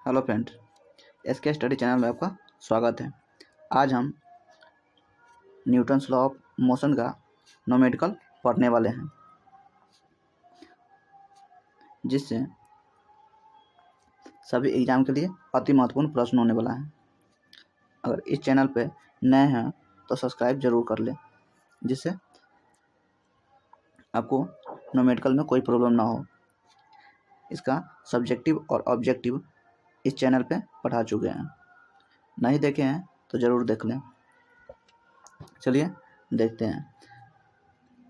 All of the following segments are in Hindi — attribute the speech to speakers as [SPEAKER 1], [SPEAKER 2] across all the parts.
[SPEAKER 1] Hello friends, SK study channel में आपका स्वागत है। आज हम न्यूटन्स लॉ ऑफ मोशन का न्यूमेरिकल पढ़ने वाले हैं, जिससे सभी एग्जाम के लिए अति महत्वपूर्ण प्रश्न होने वाला है। अगर इस चैनल पे नए हैं तो सब्सक्राइब जरूर कर लें, जिससे आपको न्यूमेरिकल में कोई प्रॉब्लम ना हो। इसका सब्जेक्टिव और ऑब्जेक्टिव इस चैनल पे पढ़ा चुके हैं, नहीं देखे हैं तो ज़रूर देख लें। चलिए देखते हैं।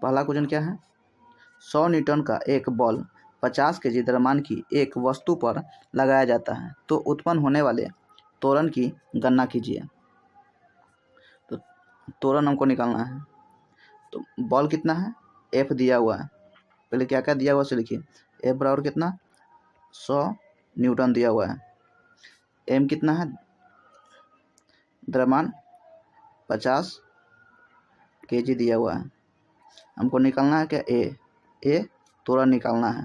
[SPEAKER 1] पहला क्वेश्चन क्या है। 100 न्यूटन का एक बॉल 50 केजी द्रव्यमान की एक वस्तु पर लगाया जाता है, तो उत्पन्न होने वाले त्वरण की गणना कीजिए। तो त्वरण हमको निकालना है। तो बॉल कितना है, F दिया हुआ है। पहले क्या क्या दिया हुआ से लिखिए। F बराबर कितना, 100 न्यूटन दिया हुआ है। M कितना है, द्रव्यमान 50 केजी दिया हुआ है। हमको निकालना है क्या, ए त्वरण निकालना है।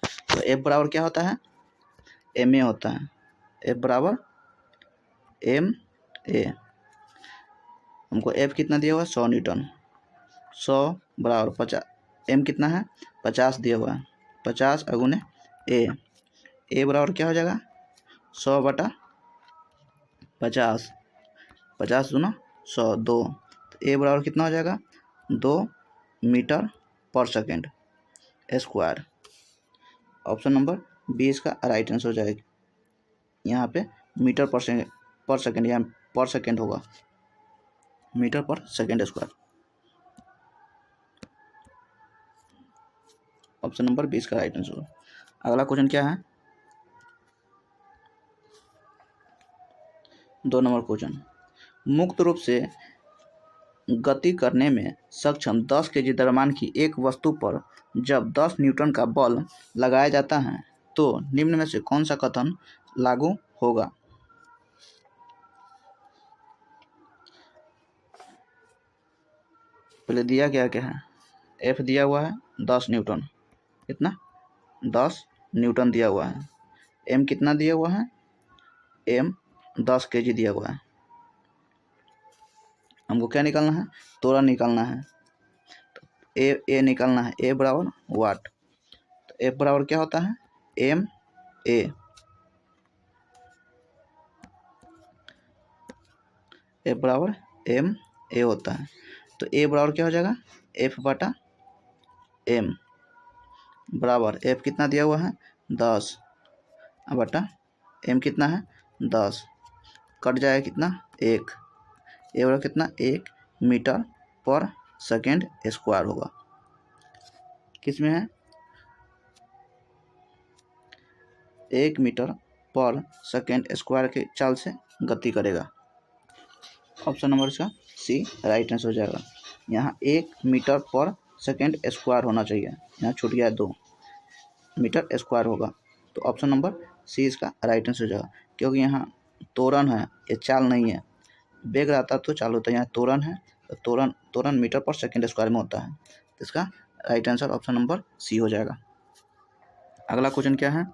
[SPEAKER 1] तो F बराबर क्या होता है, MA होता है। F बराबर MA। हमको F कितना दिया हुआ है, 100 न्यूटन। 100 बराबर 50, M कितना है, 50 दिया हुआ है। 50 अगुने A बराबर क्या हो जाएगा, 100 बटा 50, 50 दूना 100, 2। तो A बराबर कितना हो जाएगा, 2 मीटर पर सेकेंड स्क्वायर। ऑप्शन नंबर 20 का राइट आंसर हो जाएगा। यहाँ पे मीटर पर सेकेंड यहाँ पर सेकेंड होगा, मीटर पर सेकेंड स्क्वायर। ऑप्शन नंबर 20 का राइट आंसर। अगला क्वेश्चन क्या है, 2 नंबर क्वेश्चन। मुक्त रूप से गति करने में सक्षम 10 केजी द्रव्यमान की एक वस्तु पर जब 10 न्यूटन का बल लगाया जाता है, तो निम्न में से कौन सा कथन लागू होगा। पहले दिया क्या क्या है, F दिया हुआ है 10 न्यूटन, कितना 10 न्यूटन दिया हुआ है। M कितना दिया हुआ है, M 10 केजी दिया हुआ है। हमको क्या निकालना है, त्वरण निकालना है। तो ए निकालना है, A बराबर वाट। तो F बराबर क्या होता है, MA। F बराबर MA होता है। तो A बराबर क्या हो जाएगा, F बटा M बराबर F कितना दिया हुआ है, 10 बटा M कितना है, 10। कट जाएगा कितना, 1। A बराबर कितना, 1 मीटर पर सेकेंड स्क्वायर होगा। किस में है, 1 मीटर पर सेकेंड स्क्वायर के चाल से गति करेगा। ऑप्शन नंबर इसका सी राइट आंसर हो जाएगा। यहाँ 1 मीटर पर सेकेंड स्क्वायर होना चाहिए, यहाँ छूट गया 2 मीटर स्क्वायर होगा। तो ऑप्शन नंबर सी इसका राइट आंसर हो जाएगा, क्योंकि यहाँ त्वरण है, ये चाल नहीं है। वेग रहता तो चाल होता है, यहाँ त्वरण है तो त्वरण मीटर पर सेकेंड स्क्वायर में होता है। तो इसका right answer option number C हो जाएगा। अगला क्वेश्चन क्या है,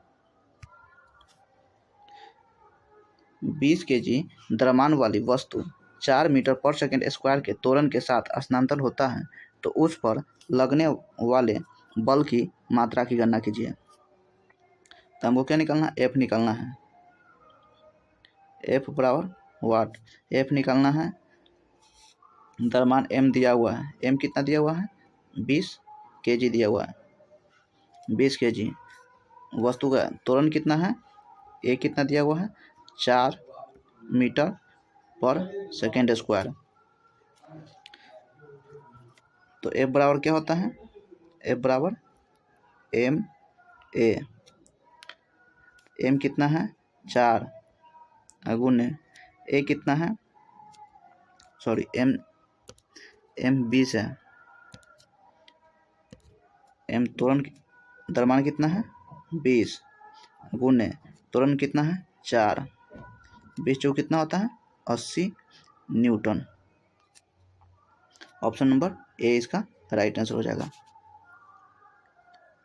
[SPEAKER 1] 20 केजी द्रव्यमान वाली वस्तु 4 मीटर पर सेकेंड स्क्वायर के त्वरण के साथ स्थानांतरण होता है, तो उस पर लगने वाले बल की मात्रा की गणना कीजिए। तो हमको क्या निकालना है, F निकालना है। F बराबर वाट। F निकालना है, द्रव्यमान M दिया हुआ है। M कितना दिया हुआ है, 20 केजी दिया हुआ है। 20 केजी वस्तु का त्वरण कितना है, A कितना दिया हुआ है, 4 मीटर पर सेकेंड स्क्वायर। तो F बराबर क्या होता है, F बराबर MA। M कितना है, 4 अगुने A कितना है, सॉरी M 20 है। M त्वरण द्रव्यमान कितना है, 20 गुने त्वरण कितना है, 4। 20 जो कितना होता है, 80 न्यूटन। ऑप्शन नंबर ए इसका राइट आंसर हो जाएगा।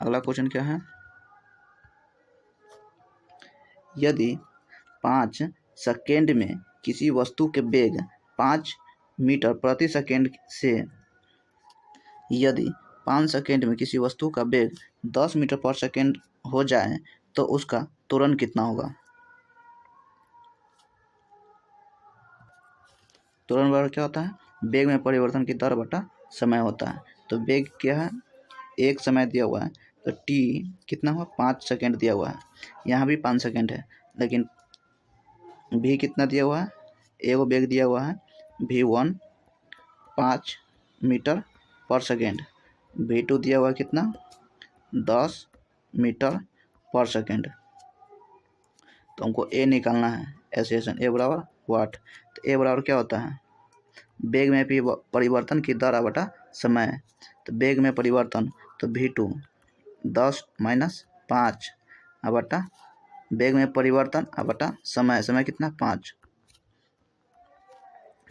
[SPEAKER 1] अगला क्वेश्चन क्या है, यदि 5 सेकेंड में किसी वस्तु के वेग 5 मीटर प्रति सेकेंड से यदि 5 सेकेंड में किसी वस्तु का वेग 10 मीटर पर सेकेंड हो जाए तो उसका त्वरण कितना होगा। त्वरण बराबर क्या होता है, वेग में परिवर्तन की दर बटा समय होता है। तो वेग क्या है, एक समय दिया हुआ है तो t कितना हुआ 5 सेकेंड दिया हुआ है, यहाँ भी 5 सेकेंड है, लेकिन v कितना दिया हुआ है, एगो वेग दिया हुआ है v1 5 मीटर पर सेकेंड, v2 दिया हुआ है कितना 10 मीटर पर सेकेंड। तो हमको a निकालना है, एसेशन a बराबर वाट। तो a बराबर क्या होता है, वेग में परिवर्तन की दर बटा समय। तो वेग में परिवर्तन तो v2 10 माइनस 5 बटा वेग में परिवर्तन बटा समय, समय कितना 5,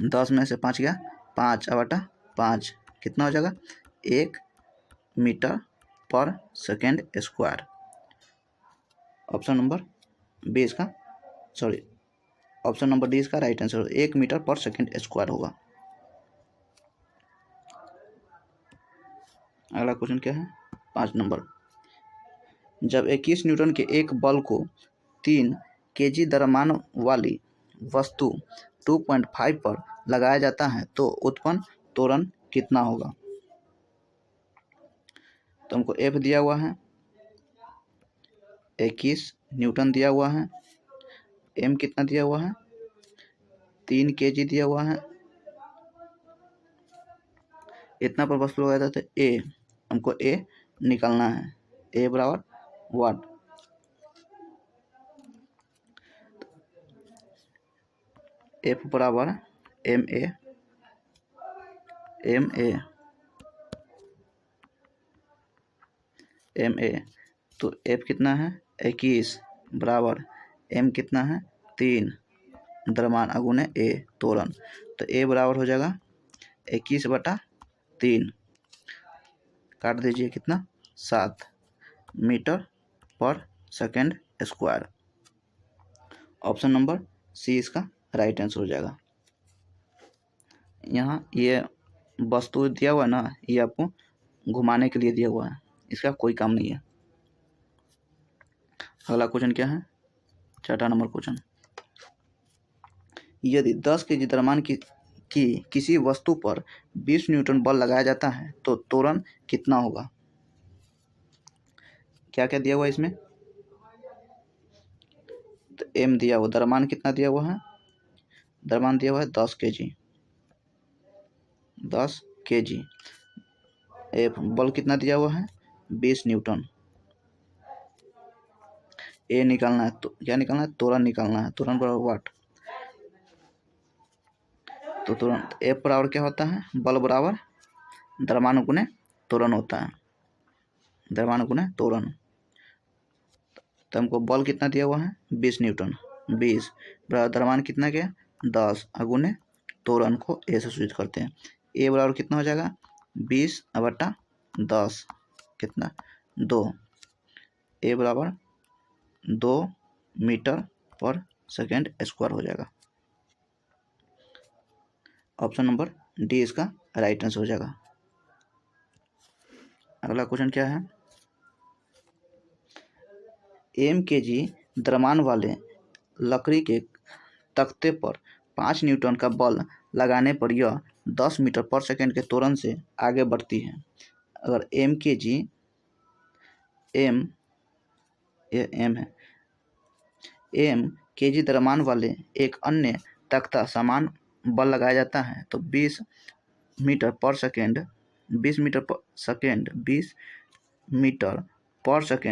[SPEAKER 1] 10 में से 5 गया 5 बटा 5 कितना हो जाएगा 1 मीटर पर second square. Option number B इसका ऑप्शन नंबर डी इसका राइट आंसर 1 मीटर पर सेकेंड स्क्वायर होगा। अगला क्वेश्चन क्या है, 5 नंबर। जब 21 न्यूटन के एक बल को 3 केजी द्रव्यमान वाली वस्तु 2.5 पर लगाया जाता है तो उत्पन्न त्वरण कितना होगा। तो हमको F दिया हुआ है 21 न्यूटन दिया हुआ है, M कितना दिया हुआ है 3 केजी दिया हुआ है, इतना पर वस्तु लगाया जाता है A, हमको A निकालना है, A बराबर वाट। F बराबर MA तो F कितना है 21 बराबर M कितना है 3 द्रव्यमान अगुने A त्वरण। तो A बराबर हो जाएगा 21 बटा 3 काट दीजिए कितना 7 मीटर पर second square. Option number C इसका राइट आंसर हो जाएगा। यहाँ ये वस्तु दिया हुआ है ना, ये आपको घुमाने के लिए दिया हुआ है, इसका कोई काम नहीं है। अगला क्वेश्चन क्या है, 4 नंबर क्वेश्चन। यदि 10 केजी द्रव्यमान की किसी वस्तु पर 20 न्यूटन बल लगाया जाता है तो त्वरण कितना होगा। क्या क्या दिया हुआ है इसमें, तो M दिया हुआ, द्रव्यमान कितना दिया हुआ है, द्रव्यमान दिया हुआ है 10 केजी। F बल कितना दिया हुआ है 20 न्यूटन। A निकालना है, तो क्या निकालना है, त्वरण निकालना है, त्वरण बराबर वाट। तो तुरंत F बराबर क्या होता है, बल बराबर द्रव्यमान गुणे त्वरण होता है, द्रव्यमान गुणे त्वरण। तो हमको बल कितना दिया हुआ है 20 न्यूटन, 20 बराबर द्रव्यमान कितना गया 10 अगुने त्वरण को A से सूचित करते हैं। A बराबर कितना हो जाएगा 20 बटा 10 कितना 2, A बराबर 2 मीटर पर सेकेंड स्क्वायर हो जाएगा। ऑप्शन नंबर डी इसका राइट आंसर हो जाएगा। अगला क्वेश्चन क्या है, M केजी द्रव्यमान वाले लकड़ी के तख्ते पर 5 न्यूटन का बल लगाने पर यह 10 मीटर पर सेकेंड के त्वरण से आगे बढ़ती है। अगर M केजी द्रव्यमान वाले एक अन्य तख्ता समान बल लगाया जाता है तो 20 मीटर पर सेकेंड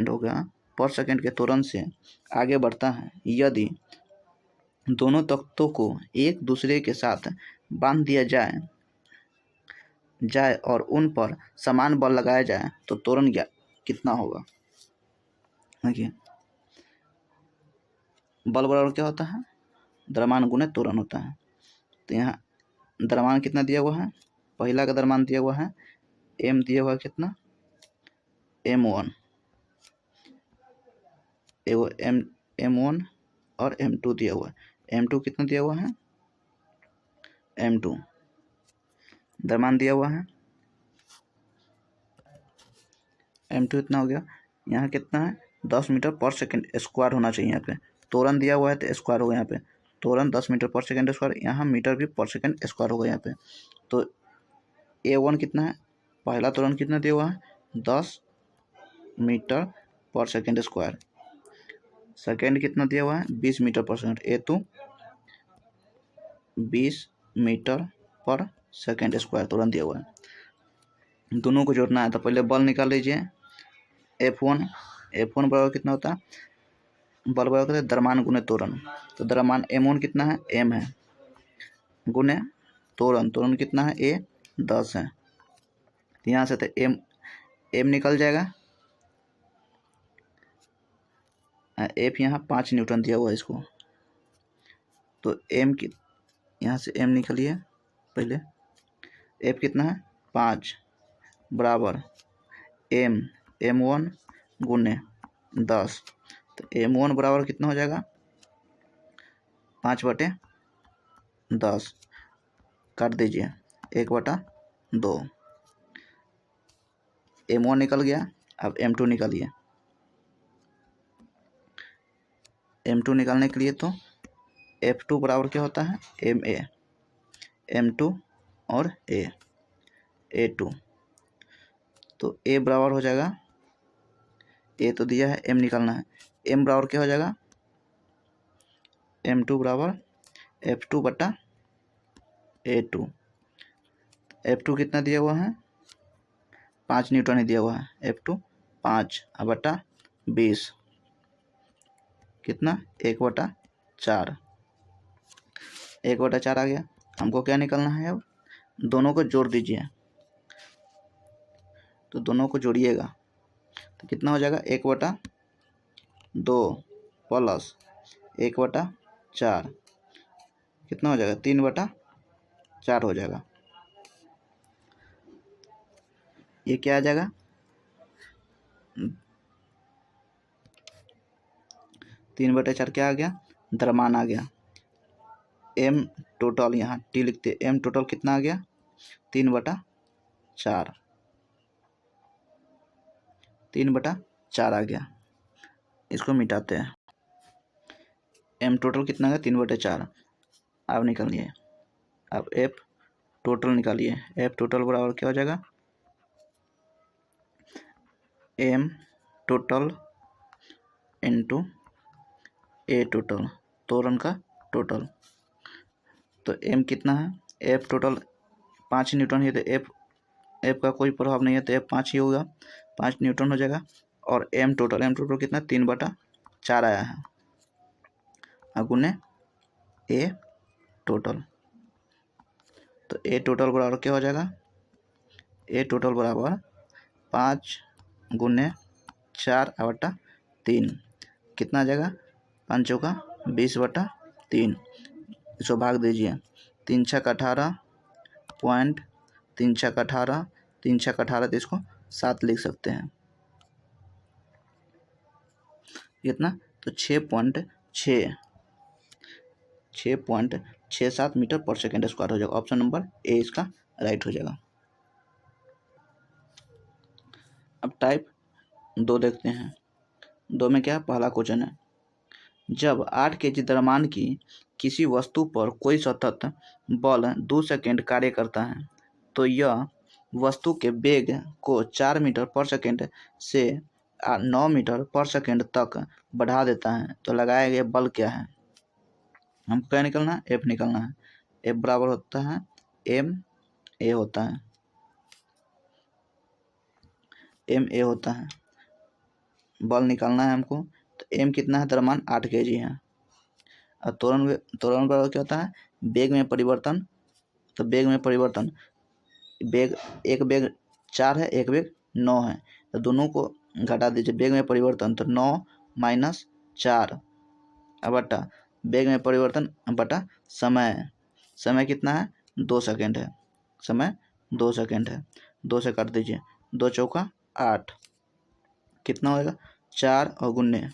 [SPEAKER 1] होगा, पर सेकेंड के त्वरण से आगे बढ़ता है यदि दोनों तख्तों को एक दूसरे के साथ बांध दिया जाए और उन पर समान बल लगाया जाए तो त्वरण कितना होगा। देखिए बल बराबर क्या होता है, द्रव्यमान गुणे त्वरण होता है। तो यहाँ द्रव्यमान कितना दिया हुआ है, पहला का द्रव्यमान दिया हुआ है M दिया हुआ है कितना M1, एगो M1 और m2 दिया हुआ है। m2 कितना दिया हुआ है, m2 द्रव्यमान दिया हुआ है, m2 इतना हो गया। यहाँ कितना है, 10 मीटर पर सेकेंड स्क्वायर होना चाहिए। यहाँ पे त्वरण दिया हुआ है तो स्क्वायर होगा, यहाँ पे त्वरण 10 मीटर पर सेकेंड स्क्वायर, यहाँ मीटर भी पर सेकेंड स्क्वायर होगा यहाँ पे। तो A1 कितना है, पहला त्वरण कितना दिया हुआ है, 10 मीटर पर सेकेंड स्क्वायर। सेकेंड कितना दिया हुआ है, 20 मीटर पर सेकेंड। A2 20 मीटर पर सेकेंड स्क्वायर त्वरण दिया हुआ है। दोनों को जोड़ना है तो पहले बल निकाल लीजिए। F1 बराबर कितना होता है, बल बराबर होता है द्रव्यमान गुने त्वरण। तो द्रव्यमान M1 कितना है, m है, गुने त्वरण कितना है, A 10 है। यहाँ से तो m निकल जाएगा। F यहाँ 5 न्यूटन दिया हुआ है इसको, तो m की यहाँ से m निकलिए पहले। F कितना है, 5 बराबर m1 गुने 10। तो m1 बराबर कितना हो जाएगा, 5/10 काट दीजिए, 1/2। m1 निकल गया। अब m2 निकालिए। m2 निकालने के लिए तो F2 बराबर क्या होता है, ma, m2 और A2। तो A बराबर हो जाएगा, A तो दिया है, m निकालना है। m बराबर क्या हो जाएगा, m2 बराबर F2/A2। F2 कितना दिया हुआ है, 5 न्यूटन ही दिया हुआ है। F2 5/20 कितना, 1/4। 1/4 आ गया। हमको क्या निकालना है, अब दोनों को जोड़ दीजिए। तो दोनों को जोड़िएगा तो कितना हो जाएगा, 1/2 प्लस 1/4 कितना हो जाएगा, 3/4 हो जाएगा। ये क्या आ जाएगा, 3/4 क्या आ गया, द्रव्यमान आ गया। m टोटल, यहाँ t लिखते, m टोटल कितना आ गया, 3/4 आ गया। इसको मिटाते हैं। m टोटल कितना है, 3/4। अब निकालिए, अब f टोटल निकालिए। f टोटल बराबर क्या हो जाएगा, m total into A total, त्वरण का टोटल। तो m कितना है, f टोटल 5 न्यूटन है, तो f का कोई प्रभाव नहीं है, तो f 5 ही होगा, 5 न्यूटन हो जाएगा। और m टोटल कितना, 3/4 आया है, गुने A टोटल। तो A टोटल बराबर क्या हो जाएगा, A टोटल बराबर 5 गुने 4/3 कितना आ जाएगा, 5 चौका 20/3। इसको भाग दीजिए, 3 छक 18 पॉइंट, 3 छक 18, 3 छक 18, तो इसको 7 लिख सकते हैं। कितना, तो 6.67 मीटर पर सेकेंड स्क्वायर हो जाएगा। ऑप्शन नंबर ए इसका राइट हो जाएगा। अब टाइप 2 देखते हैं। 2 में क्या, पहला क्वेश्चन है, जब 8 kg द्रव्यमान की किसी वस्तु पर कोई सतत बल 2 सेकेंड कार्य करता है तो यह वस्तु के वेग को 4 मीटर पर सेकेंड से 9 मीटर पर सेकेंड तक बढ़ा देता है, तो लगाया गया बल क्या है। हमको क्या निकलना है, F निकलना है। F बराबर होता है ma होता है, ma होता है। बल निकालना है हमको, तो m कितना है, द्रव्यमान 8 kg है। और त्वरण बराबर क्या होता है, वेग में परिवर्तन। तो वेग में परिवर्तन, एक वेग 4 है, एक वेग 9 है, तो दोनों को घटा दीजिए। वेग में परिवर्तन तो 9 माइनस 4 बटा वेग में परिवर्तन बटा समय कितना है, 2 सेकेंड है, समय 2 सेकेंड है। 2 से काट दीजिए, 2 चौका 8 कितना होएगा, 4 और गुन्ने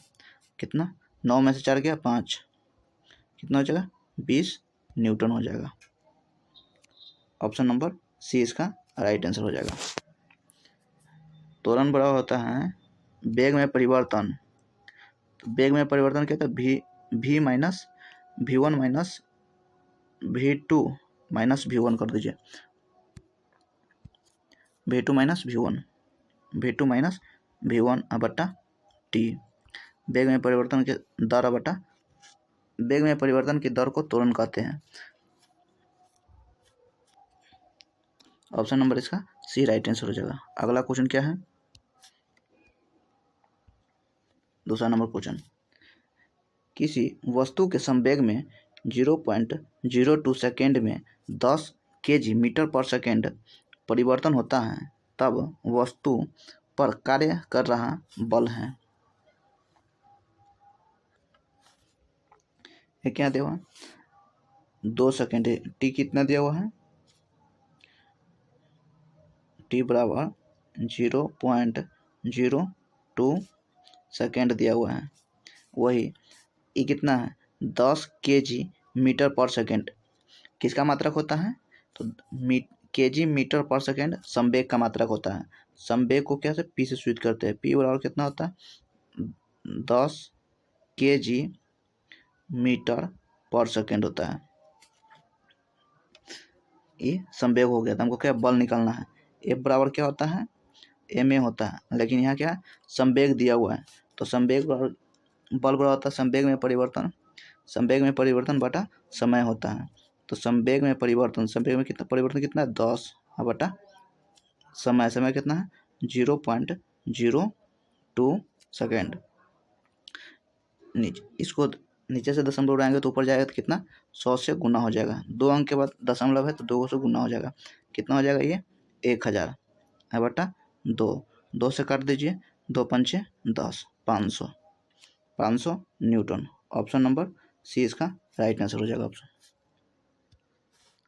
[SPEAKER 1] कितना, 9 में से 4 गया 5, कितना हो जाएगा, 20 न्यूटन हो जाएगा। ऑप्शन नंबर सी इसका राइट आंसर हो जाएगा। त्वरण बराबर होता है वेग में परिवर्तन। तो वेग में परिवर्तन क्या था, v minus v1 minus v2 minus v1 कर दीजिए, v2 माइनस v1 बटा टी। वेग में परिवर्तन के दर बटा वेग में परिवर्तन की दर को त्वरण कहते हैं। ऑप्शन नंबर इसका सी राइट आंसर हो जाएगा। अगला क्वेश्चन क्या है, दूसरा नंबर क्वेश्चन, किसी वस्तु के संवेग में 0.02 सेकेंड में 10 kg मीटर पर सेकेंड परिवर्तन होता है, तब वस्तु पर कार्य कर रहा बल है। ये क्या दिया हुआ, 2 सेकेंड, टी कितना दिया हुआ है, टी बराबर 0.02 सेकेंड दिया हुआ है। वही ये कितना है, 10 kg मीटर पर सेकेंड किसका मात्रक होता है, तो kg मीटर पर सेकेंड संवेग का मात्रक होता है। संवेग को क्या से पी से स्विच करते हैं, पी बराबर कितना होता है, 10 kg मीटर पर सेकेंड होता है। ये संवेग हो गया, तो हमको क्या बल निकालना है, एफ बराबर क्या होता है, एम ए होता है, लेकिन यहाँ क्या है संवेग दिया हुआ है, तो संवेग बल बराबर होता है संवेग में परिवर्तन बटा समय होता है। तो संवेग में कितना परिवर्तन कितना है, 10 बटा समय कितना है, 0.02 सेकेंड। इसको नीचे से दशमलव उड़ाएंगे तो ऊपर जाएगा तो कितना, 100 से गुना हो जाएगा। 2 अंक के बाद दशमलव है तो 2 से गुना हो जाएगा, कितना हो जाएगा ये 1000 बटा 2 से काट दीजिए, 2 पंचे 10, 500 न्यूटन। ऑप्शन नंबर सी इसका राइट आंसर हो जाएगा ऑप्शन।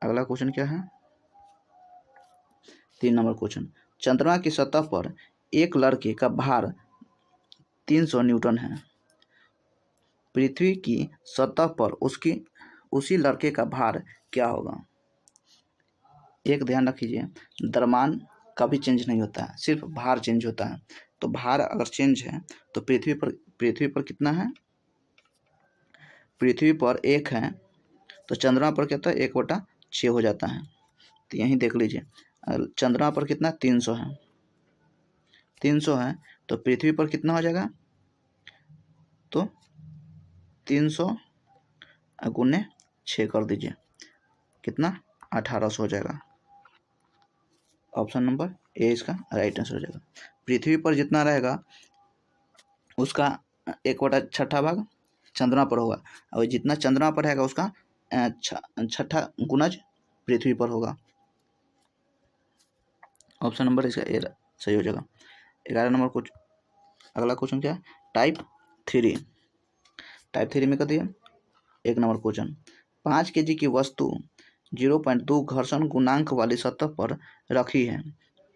[SPEAKER 1] अगला क्वेश्चन क्या है, 3 नंबर क्वेश्चन, चंद्रमा की सतह पर एक लड़के का भार 300 न्यूटन है, पृथ्वी की सतह पर उसी लड़के का भार क्या होगा। एक ध्यान रखिए, द्रव्यमान कभी चेंज नहीं होता है, सिर्फ भार चेंज होता है। तो भार अगर चेंज है तो पृथ्वी पर कितना है, पृथ्वी पर 1 है, तो चंद्रमा पर क्या होता है 1/6 हो जाता है। तो यहीं देख लीजिए, चंद्रमा पर कितना 300 है, तो पृथ्वी पर कितना हो जाएगा, तो 300 गुने 6 कर दीजिए, कितना 1800 हो जाएगा। ऑप्शन नंबर ए इसका राइट आंसर हो जाएगा। पृथ्वी पर जितना रहेगा उसका 1/6 भाग चंद्रमा पर होगा, और जितना चंद्रमा पर रहेगा उसका 6 गुणज पृथ्वी पर होगा। ऑप्शन नंबर इसका ए सही हो जाएगा। 11 नंबर कुछ अगला क्वेश्चन क्या है, टाइप 3 में कर दिया। 1 नंबर क्वेश्चन, 5 kg की वस्तु 0.2 घर्षण गुणांक वाली सतह पर रखी है,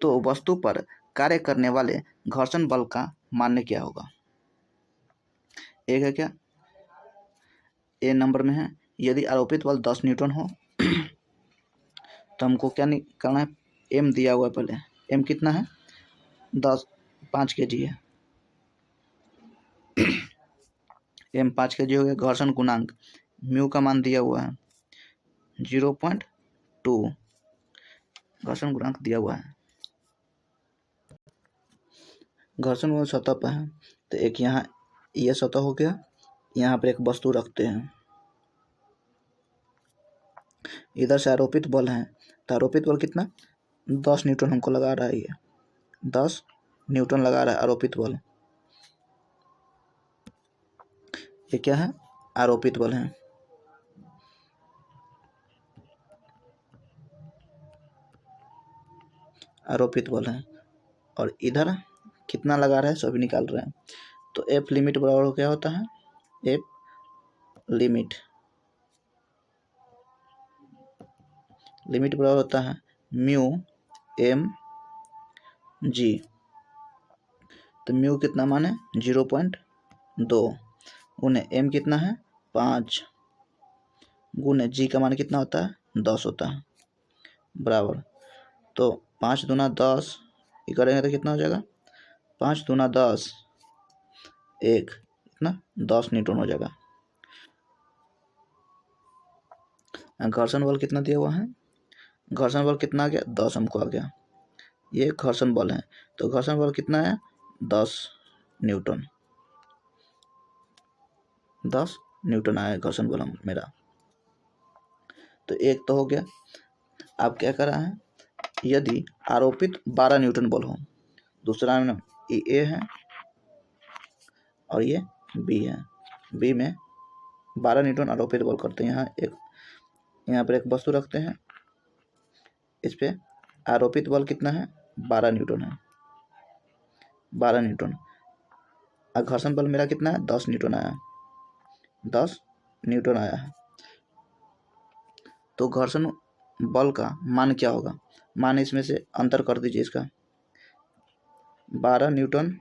[SPEAKER 1] तो वस्तु पर कार्य करने वाले घर्षण बल का मान क्या होगा। एक है क्या, ए नंबर में है, यदि आरोपित बल 10 न्यूटन हो तो हमको क्या निकालना है, एम दिया हुआ है पहले, एम कितना है 5 kg है, एम 5 kg हो गया। घर्षण गुणांक म्यू का मान दिया हुआ है 0.2, घर्षण गुणांक दिया हुआ है। घर्षण गुणांक सतह पर है, तो एक यहाँ यह सतह हो गया, यहाँ पर एक वस्तु रखते हैं, इधर से आरोपित बल है, तो आरोपित बल कितना 10 न्यूटन हमको लगा रहा है, ये 10 न्यूटन लगा रहा है आरोपित बल। ये क्या है, आरोपित बल है। आरोपित बल है, और इधर कितना लगा रहा है सभी निकाल रहे हैं। तो एफ लिमिट बराबर क्या होता है, एफ लिमिट बराबर होता है म्यू एम जी। तो म्यू कितना माने 0.2 उन्हें एम कितना है 5, गुने जी का मान कितना होता है 10 होता है बराबर, तो 5 दूना 10 ये करेंगे तो कितना हो जाएगा 5 दूना 10 1 कितना 10 न्यूटन हो जाएगा। घर्षण बल कितना दिया हुआ है, घर्षण बल कितना आ गया 10 हमको आ गया, ये घर्षण बल है, तो घर्षण बल कितना है 10 न्यूटन, 10 न्यूटन आया घर्षण बल मेरा। तो एक तो हो गया। अब क्या कर रहा है, यदि आरोपित 12 न्यूटन बल हो, दूसरा में ये ए है और ये बी है, बी में 12 न्यूटन आरोपित बल करते हैं। यहाँ पर एक वस्तु रखते हैं, इस पे आरोपित बल कितना है 12 न्यूटन है, 12 न्यूटन। और घर्षण बल मेरा कितना है 10 न्यूटन आया, 10 न्यूटन आया है। तो घर्षण बल का मान क्या होगा, मान इसमें से अंतर कर दीजिए इसका, 12 न्यूटन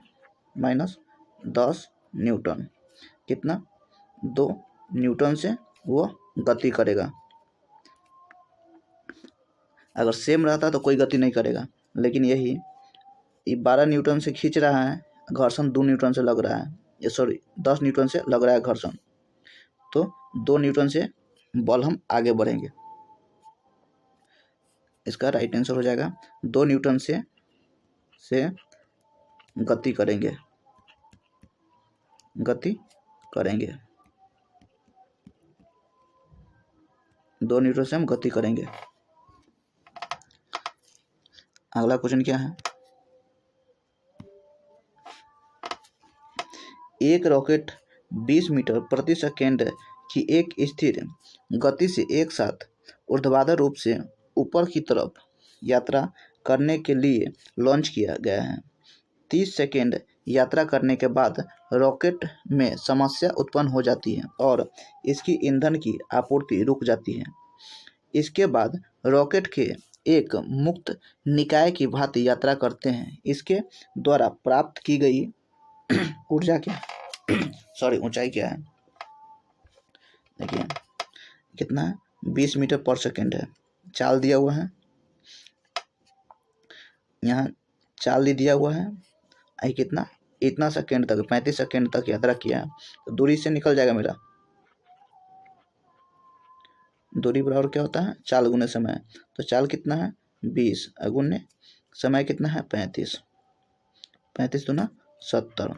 [SPEAKER 1] माइनस 10 न्यूटन कितना 2 न्यूटन से वो गति करेगा। अगर सेम रहता तो कोई गति नहीं करेगा, लेकिन यही 12 न्यूटन से खींच रहा है, घर्षण 2 न्यूटन से लग रहा है, ये सॉरी 10 न्यूटन से लग रहा है घर्षण, तो 2 न्यूटन से बल हम आगे बढ़ेंगे। इसका राइट आंसर हो जाएगा 2 न्यूटन से गति करेंगे, गति करेंगे, 2 न्यूटन से हम गति करेंगे। अगला क्वेश्चन क्या है, एक रॉकेट 20 मीटर प्रति सेकेंड की एक स्थिर गति से एक साथ ऊर्ध्वाधर रूप से ऊपर की तरफ यात्रा करने के लिए लॉन्च किया गया है। 30 सेकेंड यात्रा करने के बाद रॉकेट में समस्या उत्पन्न हो जाती है और इसकी ईंधन की आपूर्ति रुक जाती है। इसके बाद रॉकेट के एक मुक्त निकाय की भांति यात्रा करते हैं। इसके द्वारा प्राप्त की गई ऊर्जा क्या ऊंचाई क्या है, देखिए कितना है 20 मीटर पर सेकेंड है, चाल दिया हुआ है, यहाँ चाल दिया हुआ है, आई कितना इतना सेकेंड तक 35 सेकेंड तक यात्रा किया है, तो दूरी से निकल जाएगा मेरा, दूरी बराबर क्या होता है चाल गुने समय, तो चाल कितना है 20 गुने समय कितना है 35, 35 दूना 70,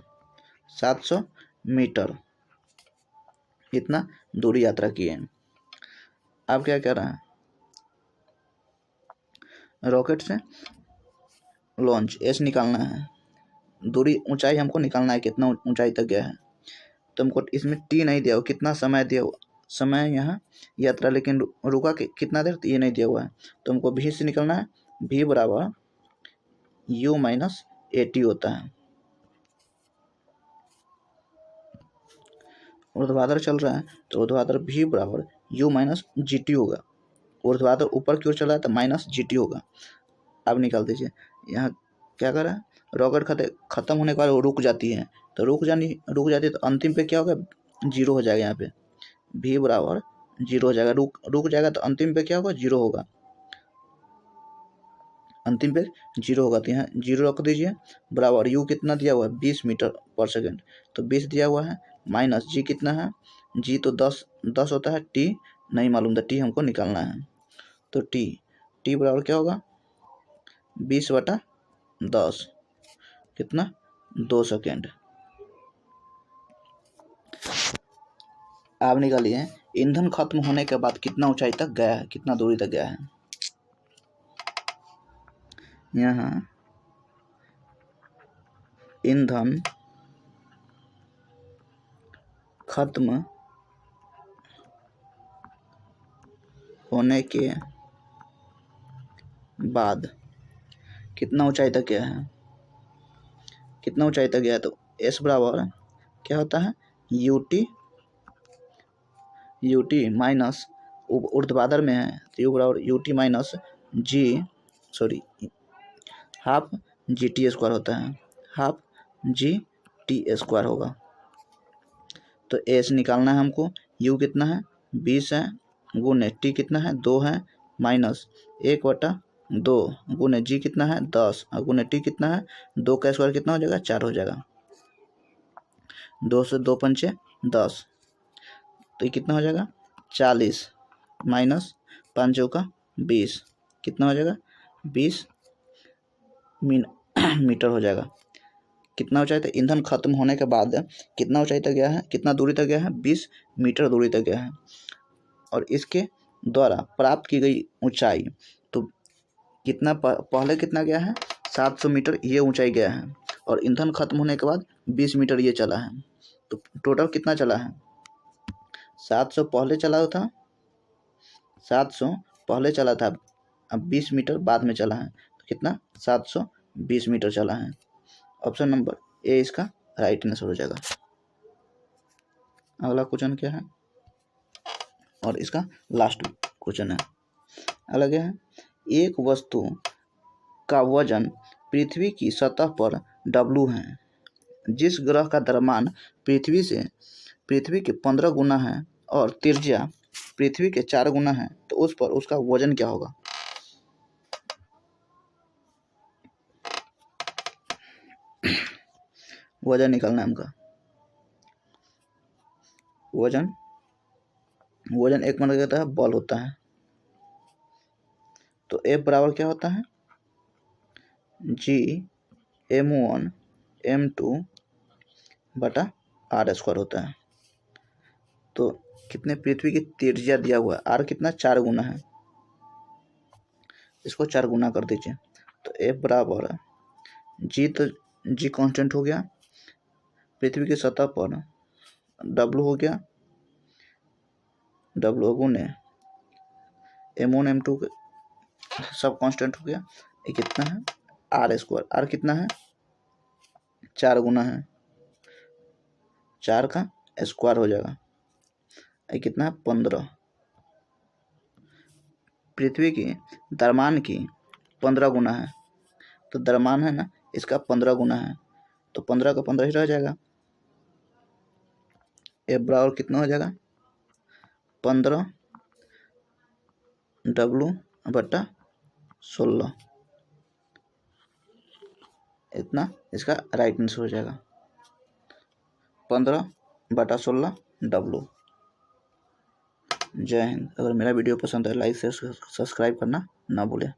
[SPEAKER 1] 700 मीटर इतना दूरी यात्रा की है। अब क्या कर रहा है, रॉकेट से लॉन्च एस निकालना है, दूरी ऊंचाई हमको निकालना है कितना ऊंचाई तक गया है, तो हमको इसमें टी नहीं दिया हुआ, कितना समय दिया हुआ, समय यहाँ यात्रा लेकिन रुका कितना देर ये नहीं दिया हुआ है, तो हमको भी से निकलना है, भी बराबर u माइनस AT होता है। ऊर्ध्वाधर चल रहा है तो ऊर्ध्वाधर भी बराबर u माइनस GT होगा, ऊर्ध्वाधर ऊपर की ओर चल रहा है तो माइनस GT होगा। अब निकाल दीजिए, यहाँ क्या कर रहा है, रॉकेट खत्म होने के बाद वो रुक जाती है, तो रुक जाती है तो अंतिम पे क्या होगा 0 हो जाएगा, यहाँ पे भी बराबर 0 हो जाएगा, रुक जाएगा तो अंतिम पे क्या होगा 0 होगा, अंतिम पे 0 होगा, तो यहाँ 0 रख दीजिए, बराबर u कितना दिया हुआ है 20 मीटर पर सेकेंड, तो 20 दिया हुआ है, माइनस g कितना है, g तो 10 होता है, t नहीं मालूम था, t हमको निकालना है, तो t बराबर क्या होगा 20/10 कितना 2 सेकेंड। आप निकालिए ईंधन खत्म होने के बाद कितना ऊंचाई तक गया है, कितना दूरी तक गया है। यहाँ ईंधन खत्म होने के बाद कितना ऊंचाई तक गया है, कितना ऊंचाई तक गया है, तो s बराबर क्या होता है ut माइनस ऊर्ध्वाधर में है तो u बराबर ut minus half GT square होता है, हाफ GT स्क्वायर होगा। तो s निकालना है हमको, u कितना है 20 है गुने टी कितना है 2 है माइनस 1/2 गुने जी कितना है 10 और गुने टी कितना है 2 का स्क्वायर कितना हो जाएगा 4 हो जाएगा। 2 से 2 पंचे 10 तो ये कितना हो जाएगा 40 माइनस 5 चौका 20 कितना हो जाएगा 20 मीटर हो जाएगा। कितना ऊंचाई तक ईंधन खत्म होने के बाद कितना ऊंचाई तक गया है, कितना दूरी तक गया है 20 मीटर दूरी तक गया है। और इसके द्वारा प्राप्त की गई ऊंचाई तो कितना पहले कितना गया है 700 मीटर ये ऊंचाई गया है और ईंधन खत्म होने के बाद 20 मीटर ये चला है। तो टोटल कितना चला है 700 पहले चला था 700 पहले चला था अब 20 मीटर बाद में चला है तो कितना 720 मीटर चला है। ऑप्शन नंबर ए इसका राइट आंसर हो जाएगा। अगला क्वेश्चन क्या है और इसका लास्ट क्वेश्चन है। अगला क्या है एक वस्तु का वजन पृथ्वी की सतह पर W है। जिस ग्रह का द्रव्यमान पृथ्वी के 15 गुना है और त्रिज्या पृथ्वी के 4 गुना है तो उस पर उसका वजन क्या होगा। वजन निकालना है हमका। वजन एक माना जाता है बल होता है तो F बराबर क्या होता है G m1 m2 बटा r स्क्वायर होता है। तो कितने पृथ्वी की त्रिज्या दिया हुआ है r कितना 4 गुना है, इसको 4 गुना कर दीजिए तो F बराबर G तो G कांस्टेंट हो गया, पृथ्वी की सतह पर W हो गया W गुने m1 m2 सब कांस्टेंट हो गया। ये कितना है r स्क्वायर, r कितना है 4 गुना है 4 का स्क्वायर हो जाएगा। ये कितना है 15। पृथ्वी की द्रव्यमान की 15 गुना है तो द्रव्यमान है ना इसका 15 गुना है तो 15 का 15 ही रह जाएगा। F बराबर कितना हो जाएगा 15 W बटा 16 इतना इसका राइट आंसर हो जाएगा 15 बटा 16 W। जय हिंद। अगर मेरा वीडियो पसंद है लाइक शेयर सब्सक्राइब करना ना भूलें।